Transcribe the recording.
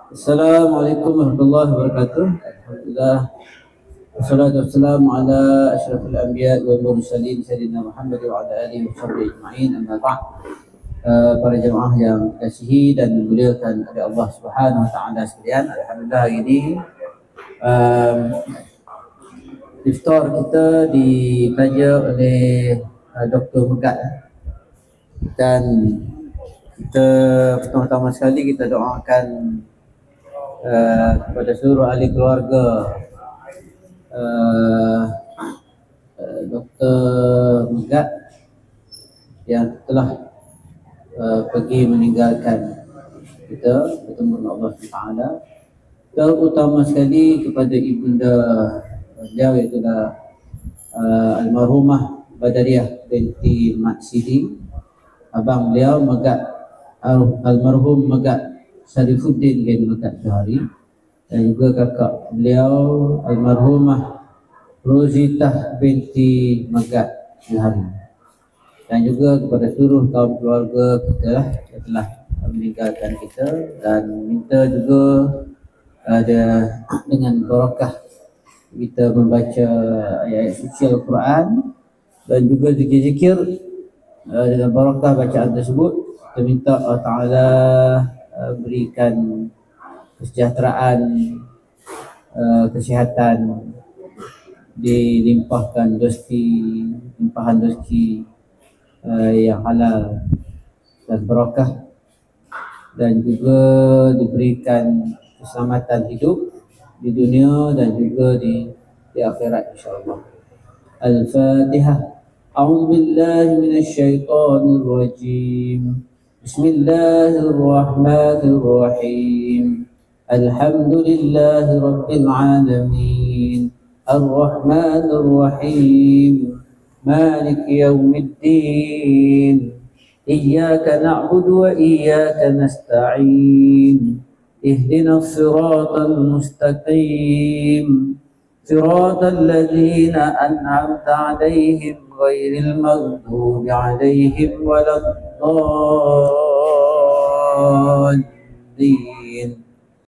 Assalamualaikum warahmatullahi wabarakatuh. Alhamdulillah. Wassalatu wassalamu ala asyrafil anbiya wal mursalin sayyidina Muhammad wa ala alihi wa sahbihi ajma'in. Amma ba'd. Para jemaah yang dikasihi dan dimuliakan oleh Allah Subhanahu wa taala sekalian, alhamdulillah hari ini iftar kita dikaja oleh Dr. Megat, dan kita pertama-tama sekali kita doakan kepada seluruh ahli keluarga Dr. Megat yang telah pergi meninggalkan kita, bertemu dengan Allah SWT. Terutama sekali kepada ibunda beliau, iaitu almarhumah Badariah binti Mat Sidi, abang beliau Megat, almarhum Megat Sarifuddin bin Megat Johari, dan juga kakak beliau almarhumah Rozitah binti Megat Johari, dan juga kepada seluruh kaum keluarga kita yang telah meninggalkan kita, dan minta juga dengan barakah kita membaca ayat-ayat suci Al-Quran dan juga zikir-zikir, dengan barakah bacaan tersebut kita minta Allah Ta'ala berikan kesejahteraan, kesihatan, dilimpahkan limpahan rezeki yang halal dan barakah, dan juga diberikan keselamatan hidup di dunia dan juga di akhirat insyaAllah. Al-Fatihah. A'udzu billahi minasy syaithanir rajim. Bismillahirrahmanirrahim. Alhamdulillahi rabbil alamin. Ar-Rahmanir Rahim. مالك يوم الدين إياك نعبد وإياك نستعين اهدنا الصراط المستقيم صراط الذين أنعمت عليهم غير المغضوب عليهم ولا الضالين.